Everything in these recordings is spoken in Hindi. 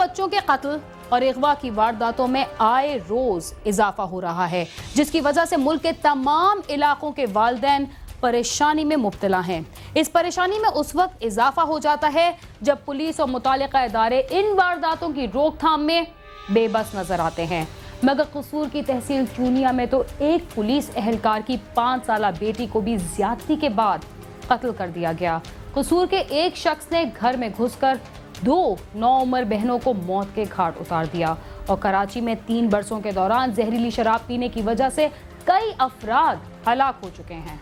बच्चों के कत्ल और अगवा की वारदातों में आए रोज इजाफा हो रहा है, जिसकी वजह से मुल्क के तमाम इलाकों के वालिदैन परेशानी में मुब्तला हैं। इस परेशानी में उस वक्त इजाफा हो जाता है जब पुलिस और मुतालिका इदारे इन वारदातों की रोकथाम में बेबस नजर आते हैं। मगर कसूर की तहसील चूनिया में तो एक पुलिस एहलकार की 5 साला बेटी को भी ज्यादती के बाद कत्ल कर दिया गया। कसूर के एक शख्स ने घर में घुसकर 2 नौउम्र बहनों को मौत के घाट उतार दिया और कराची में 3 बरसों के दौरान जहरीली शराब पीने की वजह से कई अफराद हलाक हो चुके हैं।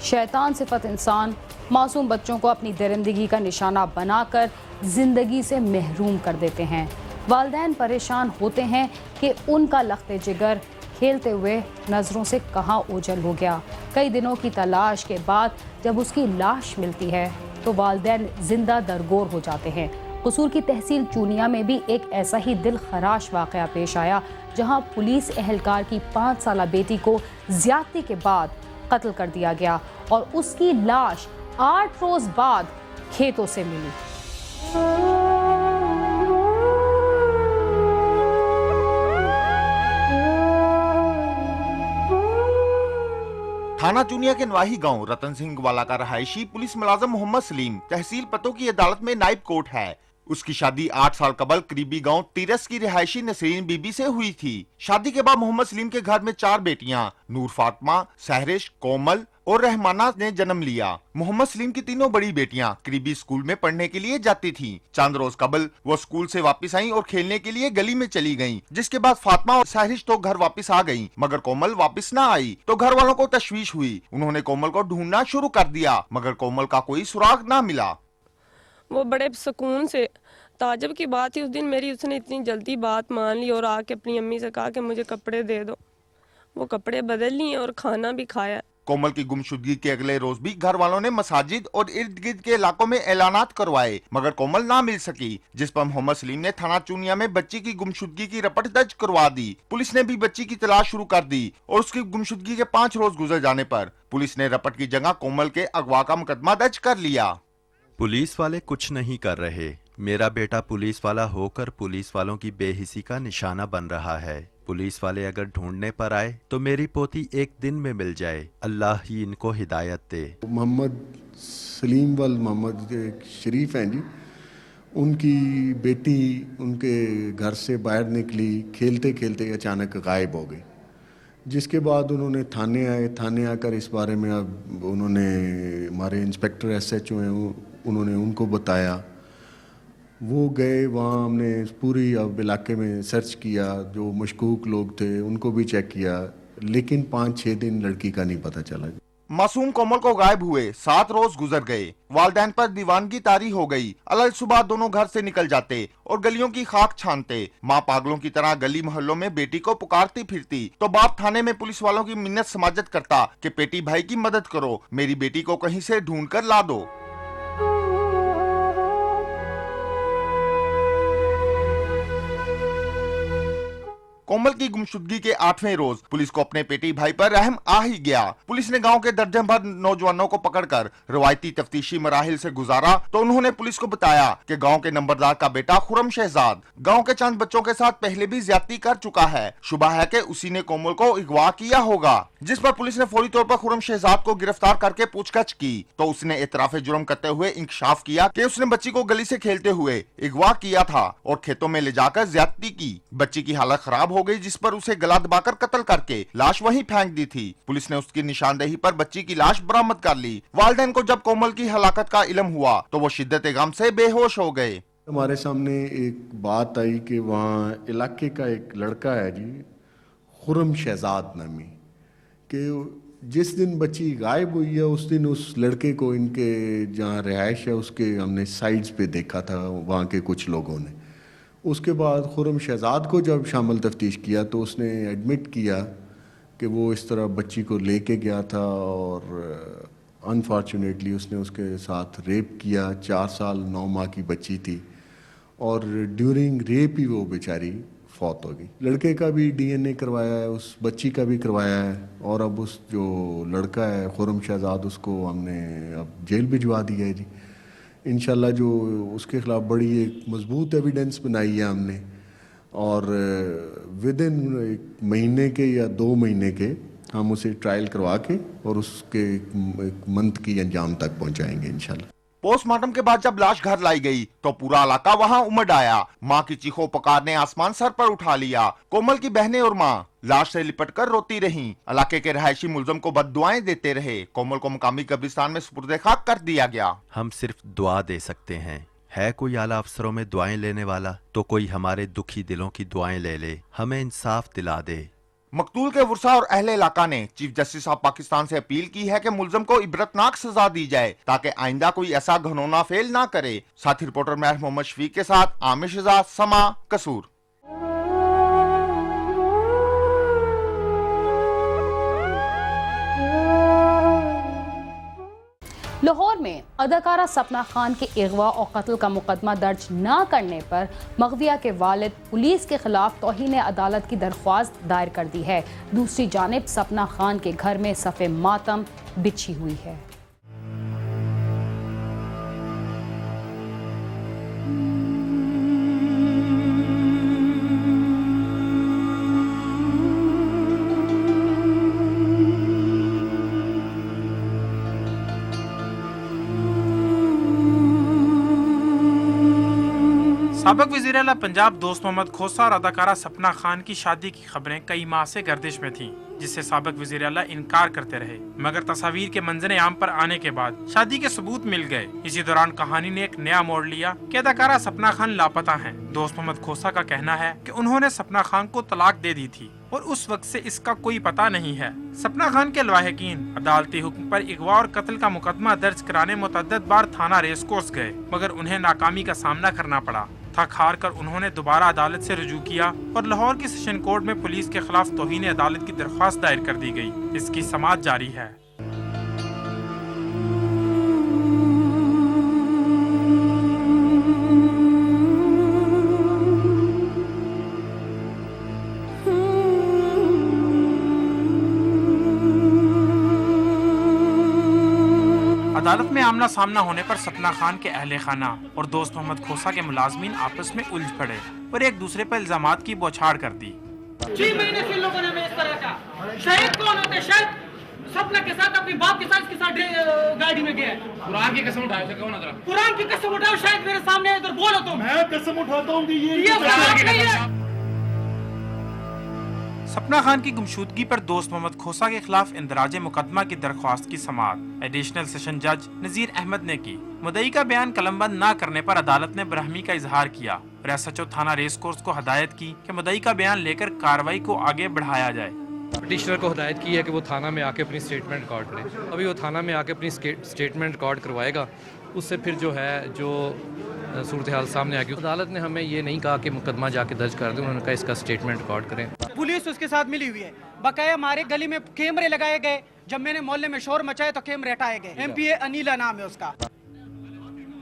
शैतान सिफत इंसान मासूम बच्चों को अपनी दरिंदगी का निशाना बनाकर जिंदगी से महरूम कर देते हैं। वालिदैन परेशान होते हैं कि उनका लख्ते जिगर खेलते हुए नज़रों से कहाँ ओझल हो गया। कई दिनों की तलाश के बाद जब उसकी लाश मिलती है तो वालिदैन जिंदा दरगोर हो जाते हैं। कसूर की तहसील चूनिया में भी एक ऐसा ही दिल खराश वाक़या पेश आया, जहां पुलिस एहलकार की 5 साला बेटी को ज्यादती के बाद कत्ल कर दिया गया और उसकी लाश 8 रोज बाद खेतों से मिली। थाना चूनिया के नवाही गांव रतन सिंह वाला का रहायशी पुलिस मुलाजम मोहम्मद सलीम तहसील पतों की अदालत में नाइब कोर्ट है। उसकी शादी 8 साल कबल करीबी गांव तीरस की रिहायशी नसरीन बीबी से हुई थी। शादी के बाद मोहम्मद सलीम के घर में 4 बेटियां नूर फातिमा, सहरिश, कोमल और रहमाना ने जन्म लिया। मोहम्मद सलीम की तीनों बड़ी बेटियां करीबी स्कूल में पढ़ने के लिए जाती थीं। चंद रोज कबल वो स्कूल से वापस आई और खेलने के लिए गली में चली गईं। जिसके बाद फातिमा और सहरिश तो घर वापस आ गईं, मगर कोमल वापस ना आई तो घर वालों को तशवीश हुई। उन्होंने कोमल को ढूंढना शुरू कर दिया, मगर कोमल का कोई सुराग ना मिला। वो बड़े सुकून से, ताज्जुब की बात थी उस दिन मेरी, उसने इतनी जल्दी बात मान ली और आके अपनी अम्मी से कहा कि मुझे कपड़े दे दो। वो कपड़े बदल लिए और खाना भी खाया। कोमल की गुमशुदगी के अगले रोज भी घर वालों ने मसाजिद और इर्द गिर्द के इलाकों में ऐलानात करवाए, मगर कोमल ना मिल सकी। जिस पर मोहम्मद सलीम ने थाना चूनिया में बच्ची की गुमशुदगी की रपट दर्ज करवा दी। पुलिस ने भी बच्ची की तलाश शुरू कर दी और उसकी गुमशुदगी के 5 रोज गुजर जाने पर पुलिस ने रपट की जगह कोमल के अगवा का मुकदमा दर्ज कर लिया। पुलिस वाले कुछ नहीं कर रहे। मेरा बेटा पुलिस वाला होकर पुलिस वालों की बेहिसी का निशाना बन रहा है। पुलिस वाले अगर ढूंढने पर आए तो मेरी पोती एक दिन में मिल जाए। अल्लाह ही इनको हिदायत दे। मोहम्मद सलीम वाल मोहम्मद शरीफ हैं जी, उनकी बेटी उनके घर से बाहर निकली, खेलते खेलते अचानक गायब हो गई। जिसके बाद उन्होंने थाने आए। थाने आकर इस बारे में अब उन्होंने हमारे इंस्पेक्टर SHO हैं उन्होंने उनको बताया। वो गए वहाँ, हमने पूरी अब इलाके में सर्च किया, जो मशकूक लोग थे उनको भी चेक किया, लेकिन 5-6 दिन लड़की का नहीं पता चला। मासूम कोमल को गायब हुए 7 रोज गुजर गए। वालिदैन पर दीवानगी तारी हो गई। अलग सुबह दोनों घर से निकल जाते और गलियों की खाक छानते। माँ पागलों की तरह गली मोहल्लों में बेटी को पुकारती फिरती तो बाप थाने में पुलिस वालों की मिन्नत समाजत करता कि पेटी भाई की मदद करो, मेरी बेटी को कहीं से ढूंढ कर ला दो। कोमल की गुमशुदगी के 8वें रोज पुलिस को अपने पेटी भाई पर रहम आ ही गया। पुलिस ने गांव के दर्जन भर नौजवानों को पकड़कर रवायती तफ्तीशी मराहिल से गुजारा तो उन्होंने पुलिस को बताया कि गांव के नंबरदार का बेटा खुरम शहजाद गांव के चंद बच्चों के साथ पहले भी ज्यादती कर चुका है। शुबह है कि उसी ने कोमल को अगवा किया होगा। जिस पर पुलिस ने फौरी तौर पर खुरम शहजाद को गिरफ्तार करके पूछताछ की तो उसने एतराफे जुर्म करते हुए इंकशाफ किया कि उसने बच्ची को गली से खेलते हुए अगवा किया था और खेतों में ले जाकर ज्यादती की। बच्ची की हालत खराब हो गई, जिस पर उसे गला दबाकर कत्ल करके लाश वहीं फेंक दी थी। पुलिस ने उसकी निशानदेही पर बच्ची की लाश बरामद कर ली। वालिदैन को जब कोमल की हलाकत का इल्म हुआ तो वो शिद्दत गम से बेहोश हो गए। हमारे सामने एक बात आई कि वहाँ इलाके का एक लड़का है जी, खुरम शहजाद नामी, कि जिस दिन बच्ची गायब हुई है उस दिन उस लड़के को इनके जहाँ रिहाइश है उसके हमने साइड्स पे देखा था वहाँ के कुछ लोगों ने। उसके बाद खुरम शहजाद को जब शामिल तफ्तीश किया तो उसने एडमिट किया कि वो इस तरह बच्ची को लेके गया था और अनफॉर्चुनेटली उसने उसके साथ रेप किया। 4 साल 9 माह की बच्ची थी और ड्यूरिंग रेप ही वो बेचारी फौत हो गई। लड़के का भी DNA करवाया है, उस बच्ची का भी करवाया है, और अब उस जो लड़का है खुर्रम शहजाद, उसको हमने अब जेल भिजवा दिया है जी। इंशाल्लाह जो उसके खिलाफ बड़ी एक मजबूत एविडेंस बनाई है हमने, और विद इन 1 महीने के या 2 महीने के हम उसे ट्रायल करवा के और उसके एक मंथ की अंजाम तक पहुंचाएंगे इंशाल्लाह। पोस्टमार्टम के बाद जब लाश घर लाई गई तो पूरा इलाका वहां उमड़ आया। मां की चीखों पुकार ने आसमान सर पर उठा लिया। कोमल की बहनें और मां लाश से लिपटकर रोती रहीं। इलाके के रहायशी मुलजम को बद्दुआएं देते रहे। कोमल को मकामी कब्रिस्तान में सुपुर्द खाक कर दिया गया। हम सिर्फ दुआ दे सकते हैं। है कोई आला अफसरों में दुआएं लेने वाला तो कोई हमारे दुखी दिलों की दुआएं ले ले, हमें इंसाफ दिला दे। मकतूल के वर्सा और अहले इलाका ने चीफ जस्टिस ऑफ पाकिस्तान से अपील की है कि मुलजम को इबरतनाक सजा दी जाए ताकि आइंदा कोई ऐसा घनौना फेल ना करे। साथी रिपोर्टर महर मोहम्मद शफीक के साथ आमिर शहजाद, समा, कसूर। लाहौर में अदाकारा सपना खान के अगवा और कत्ल का मुकदमा दर्ज न करने पर मगविया के वालिद पुलिस के खिलाफ तौहीन अदालत की दरख्वास्त दायर कर दी है। दूसरी जानिब सपना खान के घर में सफ़े मातम बिछी हुई है। साबिक वज़ीर आला पंजाब दोस्त मोहम्मद खोसा और अदाकारा सपना खान की शादी की खबरें कई माह से गर्दिश में थीं, जिससे साबिक वज़ीर आला इनकार करते रहे, मगर तस्वीर के मंजर आम पर आने के बाद शादी के सबूत मिल गए। इसी दौरान कहानी ने एक नया मोड़ लिया कि अदाकारा सपना खान लापता हैं। दोस्त मोहम्मद खोसा का कहना है कि उन्होंने सपना खान को तलाक दे दी थी और उस वक्त से इसका कोई पता नहीं है। सपना खान के लवाहिकीन अदालती हुक्म पर अगवा और कत्ल का मुकदमा दर्ज कराने मुतअद्दिद बार थाना रेसकोर्स गए, मगर उन्हें नाकामी का सामना करना पड़ा। थक हार कर उन्होंने दोबारा अदालत से रुजू किया और लाहौर की सेशन कोर्ट में पुलिस के खिलाफ तौहीन अदालत की दरख्वास्त दायर कर दी गई। इसकी समाअत जारी है। अदालत में आमना सामना होने पर सपना खान के अहले खाना और दोस्त मोहम्मद खोसा के मुलाजमीन आपस में उलझ पड़े और एक दूसरे पर इल्जामात की बौछार कर दी। 6 महीने से लोगों ने हमें इस तरह का शहीद कौन होते, शायद सपना के साथ अपने बाप के साथ इसके साथ गाड़ी में गया। कुरान की कसम उठाओ, कुरान की कसम उठाओ, शायद मेरे सामने इधर बोलो तुम। मैं कसम उठाता हूँ कि ये सपना खान की गुमशुदगी पर दोस्त मोहम्मद खोसा के खिलाफ इंदराज मुकदमा की दरख्वास्त की समाअत एडिशनल सेशन जज नजीर अहमद ने की। मुद्दई का बयान कलमबंद न करने पर अदालत ने बरहमी का इजहार किया और SHO थाना रेस कोर्स को हदायत की कि मुद्दई का बयान लेकर कार्रवाई को आगे बढ़ाया जाए। पिटिशनर को हदायत की है कि वो थाना में आके अपनी स्टेटमेंट रिकॉर्ड करे। अभी वो थाना में आके अपनी स्टेटमेंट रिकॉर्ड करवाएगा, उससे फिर जो है जो सूरत हाल सामने आ गई। अदालत ने हमें ये नहीं कहा कि मुकदमा जाके दर्ज कर दें, उन्होंने कहा इसका स्टेटमेंट रिकॉर्ड करें। पुलिस उसके साथ मिली हुई है, बकाया हमारे गली में कैमरे लगाए गए। जब मैंने मोहल्ले में शोर मचाया तो कैमरे हटाए गए। MPA अनिला नाम है उसका।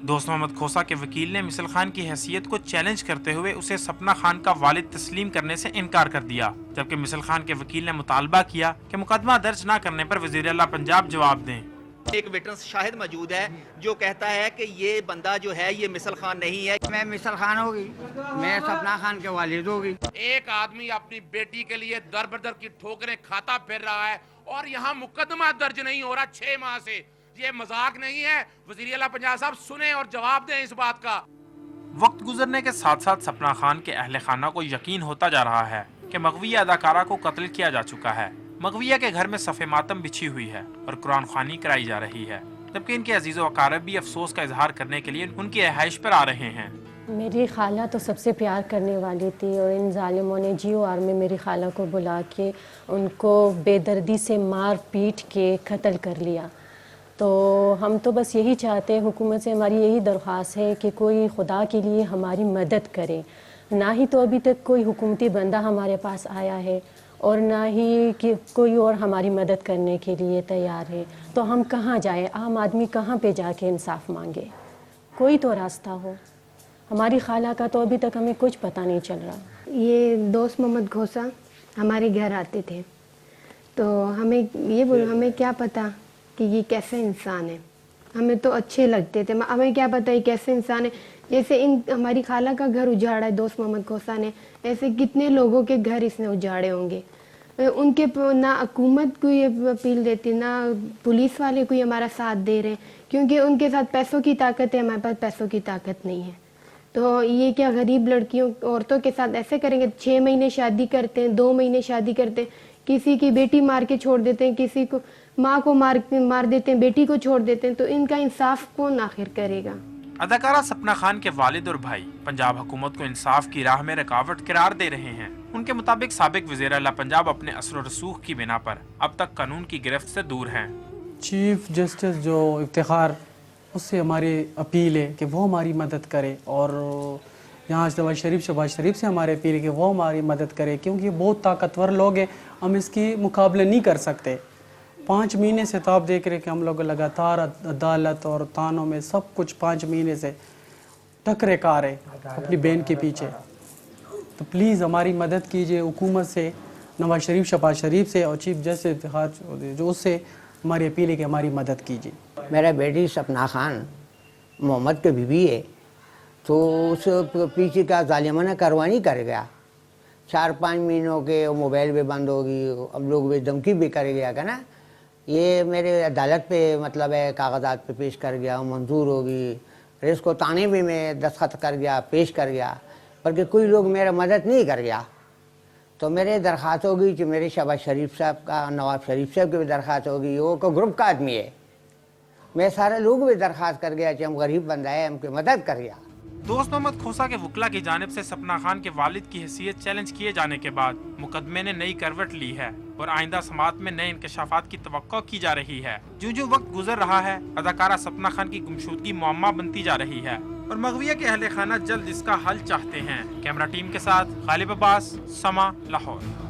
दोस्त मोहम्मद खोसा के वकील ने मिसल खान की हैसियत को चैलेंज करते हुए उसे सपना खान का वालिद तस्लीम करने से इनकार कर दिया, जबकि मिसल खान के वकील ने मुतालबा किया कि मुकदमा दर्ज न करने पर वज़ीर आला पंजाब जवाब दें। एक विटनेस शाहिद मौजूद है जो कहता है कि ये बंदा जो है ये मिसल खान नहीं है। मैं मिसल खान होगी, मैं सपना खान के वालिद होगी। एक आदमी अपनी बेटी के लिए दर बदर की ठोकरें खाता फिर रहा है और यहाँ मुकदमा दर्ज नहीं हो रहा 6 माह से। ये मजाक नहीं है। वज़ीर आला पंजाब साहब सुने और जवाब दें इस बात का। वक्त गुजरने के साथ साथ सपना खान के अहले खाना को यकीन होता जा रहा है कि मगविया अदाकारा को कत्ल किया जा चुका है। मगविया के घर में सफ़े मातम बिछी हुई है और कुरान ख्वानी कराई जा रही है, जबकि इनके अजीज़ व अकारब भी अफसोस का इजहार करने के लिए उनकी रिहाइश पर आ रहे हैं। मेरी खाला तो सबसे प्यार करने वाली थी और इन जालिमों ने GOR में मेरी खाला को बुला के उनको बेदर्दी से मार पीट के कत्ल कर लिया। तो हम तो बस यही चाहते हैं, हुकूमत से हमारी यही दरख्वास्त है कि कोई खुदा के लिए हमारी मदद करे। ना ही तो अभी तक कोई हुकूमती बंदा हमारे पास आया है और ना ही कि कोई और हमारी मदद करने के लिए तैयार है। तो हम कहाँ जाएं? आम आदमी कहाँ पे जाके इंसाफ मांगे? कोई तो रास्ता हो। हमारी खाला का तो अभी तक हमें कुछ पता नहीं चल रहा। ये दोस्त मोहम्मद खोसा हमारे घर आते थे, तो हमें क्या पता कि ये कैसे इंसान है। हमें तो अच्छे लगते थे, हमें क्या पता ये कैसे इंसान है। जैसे हमारी खाला का घर उजाड़ा है दोस्त मोहम्मद खोसा ने, ऐसे कितने लोगों के घर इसने उजाड़े होंगे। उनके ना हुकूमत कोई अपील देती, ना पुलिस वाले कोई हमारा साथ दे रहे हैं, क्योंकि उनके साथ पैसों की ताकत है, हमारे पास पैसों की ताकत नहीं है। तो ये क्या गरीब लड़कियों औरतों के साथ ऐसे करेंगे? 6 महीने शादी करते हैं, 2 महीने शादी करते हैं, किसी की बेटी मार के छोड़ देते हैं, किसी को माँ को मार देते हैं, बेटी को छोड़ देते हैं। तो इनका इंसाफ कौन आखिर करेगा? अदाकारा सपना खान के वालिद और भाई पंजाब हुकूमत को इंसाफ की राह में रुकावट करार दे रहे हैं। उनके मुताबिक साबिक वज़ीर आला पंजाब अपने असर रसूख की बिना पर अब तक कानून की गिरफ्त से दूर हैं। चीफ जस्टिस जो इफ्तिखार, उससे हमारी अपील है कि वो हमारी मदद करे, और यहाँ शहबाज शरीफ से हमारी अपील है कि वो हमारी मदद करे, क्योंकि बहुत ताकतवर लोग हैं, हम इसकी मुकाबले नहीं कर सकते। 5 महीने से तो आप देख रहे कि हम लोग लगातार अदालत और थानों में सब कुछ 5 महीने से टकरे का रहे अपनी बहन के पीछे। तो प्लीज़ हमारी मदद कीजिए हुकूमत से, नवाज शरीफ, शहबाज शरीफ से और चीफ जस्टिस इफ्तिखार जो उससे हमारी अपील है कि हमारी मदद कीजिए। मेरा बेटी सपना खान मोहम्मद के बीवी है, तो उस पीछे का जालिमाना कार्रवाई कर गया। 4-5 महीनों के मोबाइल भी बंद होगी, हम लोग भी धमकी भी कर गया का ना, ये मेरे अदालत पे मतलब है कागजात पे पेश कर गया, मंजूर होगी, फिर इसको ताने भी मैं दस्तखत कर गया, पेश कर गया, बल्कि कोई लोग मेरा मदद नहीं कर गया। तो मेरे दरख्वास्त होगी कि मेरे शहबाज शरीफ साहब का, नवाज शरीफ साहब की भी दरख्वास्त होगी, वो को ग्रुप का आदमी है, मैं सारे लोग भी दरख्वास्त कर गया कि हम गरीब बंदा है, हमकी मदद कर गया। दोस्त मोहम्मद खोसा के वकला की जानिब से सपना खान के वालिद की हैसियत चैलेंज किए जाने के बाद मुकदमे ने नई करवट ली है और आइंदा समात में नए इंकशाफात की तवक्को की जा रही है। जो वक्त गुजर रहा है, अदाकारा सपना खान की गुमशुदगी मुअम्मा बनती जा रही है और मगविया के अहले खाना जल्द इसका हल चाहते हैं। कैमरा टीम के साथ गालिब अब्बास, समा, लाहौर।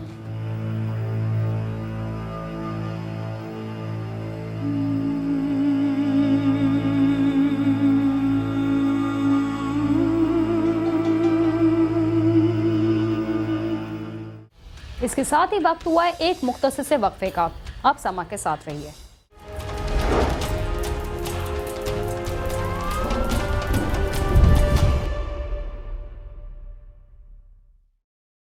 इसके साथ ही वक्त हुआ है एक मुख्तसर से वक्फे का। आप समा के साथ रहिए।